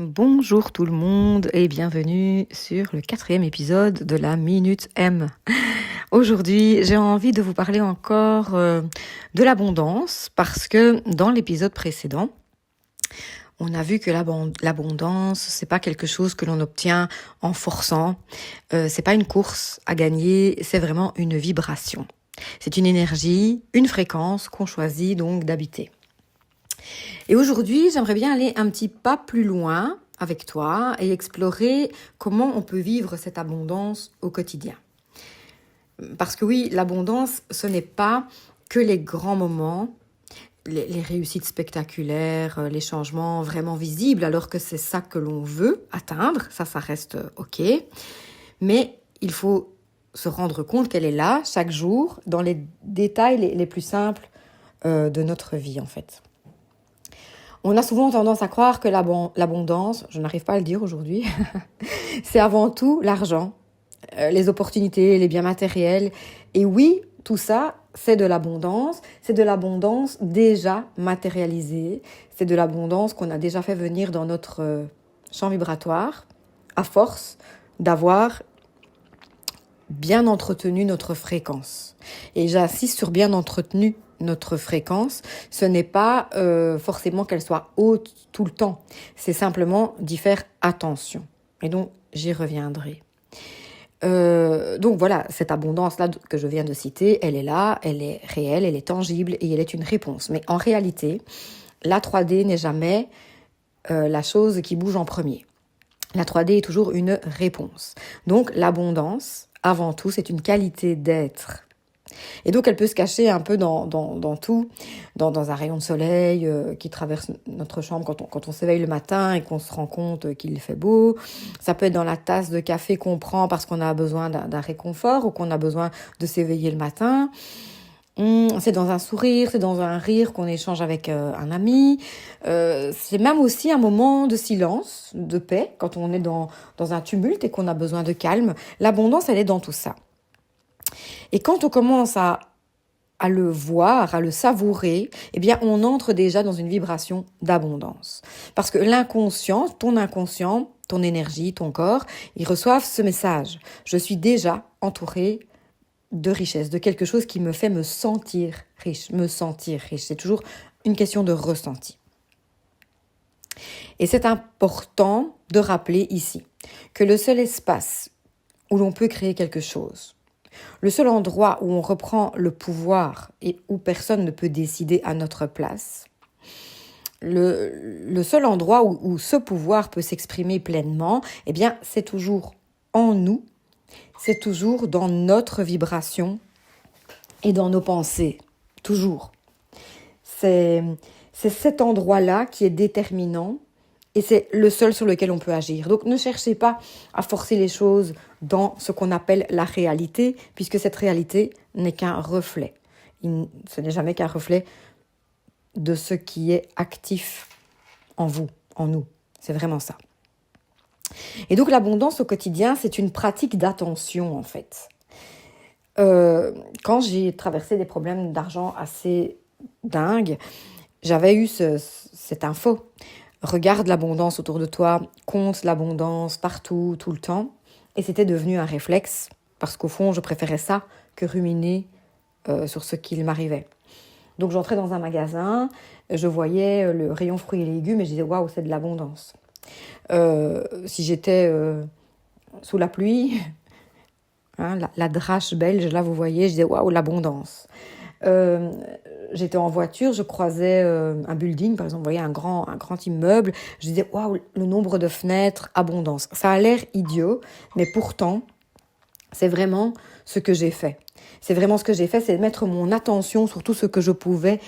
Bonjour tout le monde et bienvenue sur le 4e épisode de la Minute M. Aujourd'hui, j'ai envie de vous parler encore de l'abondance parce que dans l'épisode précédent, on a vu que l'abondance, c'est pas quelque chose que l'on obtient en forçant, c'est pas une course à gagner, c'est vraiment une vibration. C'est une énergie, une fréquence qu'on choisit donc d'habiter. Et aujourd'hui, j'aimerais bien aller un petit pas plus loin avec toi et explorer comment on peut vivre cette abondance au quotidien. Parce que oui, l'abondance, ce n'est pas que les grands moments, les réussites spectaculaires, les changements vraiment visibles, alors que c'est ça que l'on veut atteindre, ça reste OK. Mais il faut se rendre compte qu'elle est là, chaque jour, dans les détails les plus simples de notre vie, en fait. On a souvent tendance à croire que l'abondance, je n'arrive pas à le dire aujourd'hui, c'est avant tout l'argent, les opportunités, les biens matériels. Et oui, tout ça, c'est de l'abondance déjà matérialisée, c'est de l'abondance qu'on a déjà fait venir dans notre champ vibratoire, à force d'avoir bien entretenu notre fréquence. Et j'insiste sur bien entretenu notre fréquence, ce n'est pas forcément qu'elle soit haute tout le temps, c'est simplement d'y faire attention. Et donc, j'y reviendrai. Donc voilà, cette abondance-là que je viens de citer, elle est là, elle est réelle, elle est tangible et elle est une réponse. Mais en réalité, la 3D n'est jamais la chose qui bouge en premier. La 3D est toujours une réponse. Donc l'abondance, avant tout, c'est une qualité d'être. Et donc, elle peut se cacher un peu dans tout, dans un rayon de soleil qui traverse notre chambre quand on s'éveille le matin et qu'on se rend compte qu'il fait beau. Ça peut être dans la tasse de café qu'on prend parce qu'on a besoin d'un réconfort ou qu'on a besoin de s'éveiller le matin. C'est dans un sourire, c'est dans un rire qu'on échange avec un ami. C'est même aussi un moment de silence, de paix, quand on est dans un tumulte et qu'on a besoin de calme. L'abondance, elle est dans tout ça. Et quand on commence à le voir, à le savourer, eh bien, on entre déjà dans une vibration d'abondance. Parce que l'inconscient, ton énergie, ton corps, ils reçoivent ce message. Je suis déjà entourée de richesse, de quelque chose qui me fait me sentir riche. C'est toujours une question de ressenti. Et c'est important de rappeler ici que le seul espace où l'on peut créer quelque chose, le seul endroit où on reprend le pouvoir et où personne ne peut décider à notre place, le seul endroit où ce pouvoir peut s'exprimer pleinement, eh bien, c'est toujours en nous, c'est toujours dans notre vibration et dans nos pensées, toujours. C'est cet endroit-là qui est déterminant et c'est le seul sur lequel on peut agir. Donc ne cherchez pas à forcer les choses dans ce qu'on appelle la réalité, puisque cette réalité n'est qu'un reflet. Ce n'est jamais qu'un reflet de ce qui est actif en vous, en nous. C'est vraiment ça. Et donc l'abondance au quotidien, c'est une pratique d'attention en fait. Quand j'ai traversé des problèmes d'argent assez dingues, j'avais eu cette info. Regarde l'abondance autour de toi, compte l'abondance partout, tout le temps. Et c'était devenu un réflexe, parce qu'au fond, je préférais ça que ruminer sur ce qu'il m'arrivait. Donc j'entrais dans un magasin, je voyais le rayon fruits et légumes et je disais « Waouh, c'est de l'abondance ». Si j'étais sous la pluie, hein, la drache belge, là vous voyez, je disais « Waouh, l'abondance ». J'étais en voiture, je croisais un building, par exemple, vous voyez, un grand immeuble. Je disais, waouh, le nombre de fenêtres, abondance. Ça a l'air idiot, mais pourtant, c'est vraiment ce que j'ai fait. C'est mettre mon attention sur tout ce que je pouvais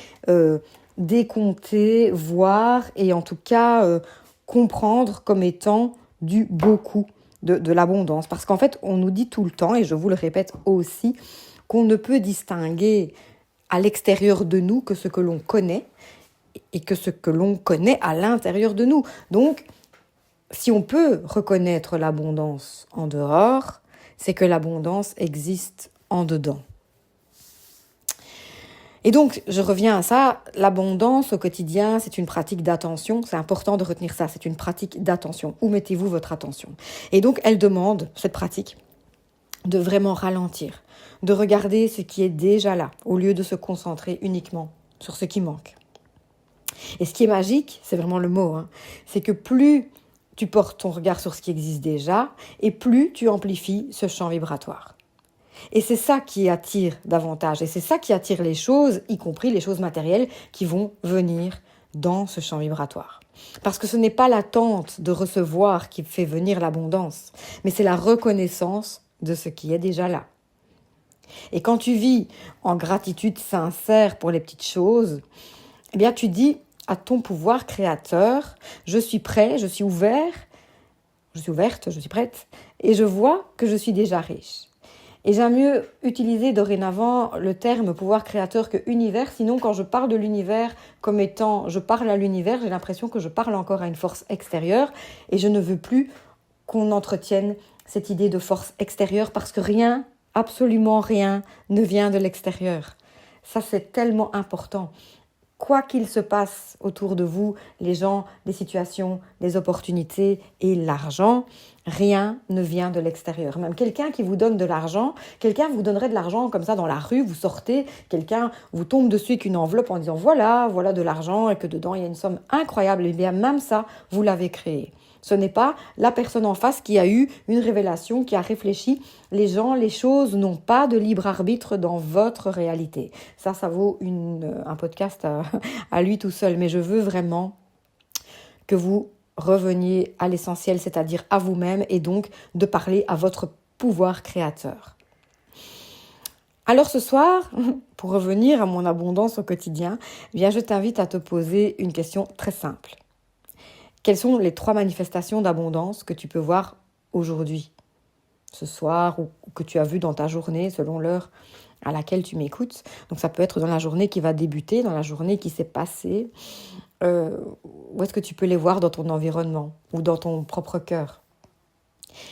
décompter, voir et en tout cas comprendre comme étant du beaucoup de l'abondance. Parce qu'en fait, on nous dit tout le temps, et je vous le répète aussi, qu'on ne peut distinguer à l'extérieur de nous que ce que l'on connaît et que ce que l'on connaît à l'intérieur de nous. Donc, si on peut reconnaître l'abondance en dehors, c'est que l'abondance existe en dedans. Et donc, je reviens à ça, l'abondance au quotidien, c'est une pratique d'attention, c'est important de retenir ça, c'est une pratique d'attention. Où mettez-vous votre attention? Et donc, elle demande, cette pratique, de vraiment ralentir, de regarder ce qui est déjà là, au lieu de se concentrer uniquement sur ce qui manque. Et ce qui est magique, c'est vraiment le mot, c'est que plus tu portes ton regard sur ce qui existe déjà, et plus tu amplifies ce champ vibratoire. Et c'est ça qui attire davantage, et c'est ça qui attire les choses, y compris les choses matérielles, qui vont venir dans ce champ vibratoire. Parce que ce n'est pas l'attente de recevoir qui fait venir l'abondance, mais c'est la reconnaissance de ce qui est déjà là. Et quand tu vis en gratitude sincère pour les petites choses, eh bien tu dis à ton pouvoir créateur, je suis prêt, je suis ouverte, je suis prête, et je vois que je suis déjà riche. Et j'aime mieux utiliser dorénavant le terme pouvoir créateur que univers, sinon quand je parle de l'univers comme étant je parle à l'univers, j'ai l'impression que je parle encore à une force extérieure et je ne veux plus qu'on entretienne cette idée de force extérieure parce que rien, absolument rien, ne vient de l'extérieur. Ça, c'est tellement important. Quoi qu'il se passe autour de vous, les gens, les situations, les opportunités et l'argent, rien ne vient de l'extérieur. Même quelqu'un qui vous donne de l'argent, quelqu'un vous donnerait de l'argent comme ça dans la rue, vous sortez, quelqu'un vous tombe dessus avec une enveloppe en disant voilà de l'argent et que dedans il y a une somme incroyable. Et bien même ça, vous l'avez créé. Ce n'est pas la personne en face qui a eu une révélation, qui a réfléchi. Les gens, les choses n'ont pas de libre arbitre dans votre réalité. Ça vaut un podcast à lui tout seul. Mais je veux vraiment que vous reveniez à l'essentiel, c'est-à-dire à vous-même, et donc de parler à votre pouvoir créateur. Alors ce soir, pour revenir à mon abondance au quotidien, eh bien je t'invite à te poser une question très simple. Quelles sont les 3 manifestations d'abondance que tu peux voir aujourd'hui, ce soir, ou que tu as vu dans ta journée, selon l'heure à laquelle tu m'écoutes? Donc ça peut être dans la journée qui va débuter, dans la journée qui s'est passée. Où est-ce que tu peux les voir dans ton environnement ou dans ton propre cœur?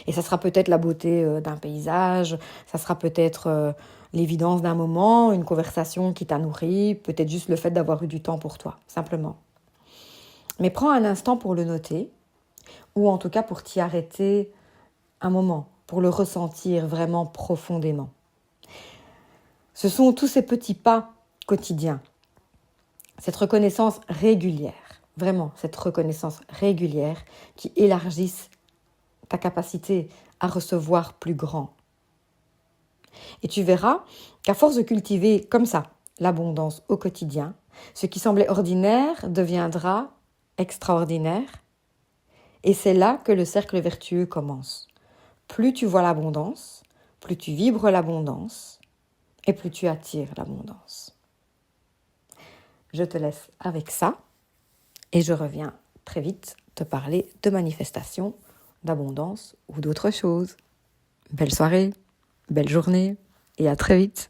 Et ça sera peut-être la beauté d'un paysage, ça sera peut-être l'évidence d'un moment, une conversation qui t'a nourri, peut-être juste le fait d'avoir eu du temps pour toi, simplement. Mais prends un instant pour le noter, ou en tout cas pour t'y arrêter un moment, pour le ressentir vraiment profondément. Ce sont tous ces petits pas quotidiens, cette reconnaissance régulière, vraiment cette reconnaissance régulière qui élargissent ta capacité à recevoir plus grand. Et tu verras qu'à force de cultiver comme ça l'abondance au quotidien, ce qui semblait ordinaire deviendra extraordinaire. Et c'est là que le cercle vertueux commence. Plus tu vois l'abondance, plus tu vibres l'abondance et plus tu attires l'abondance. Je te laisse avec ça et je reviens très vite te parler de manifestations, d'abondance ou d'autres choses. Belle soirée, belle journée et à très vite.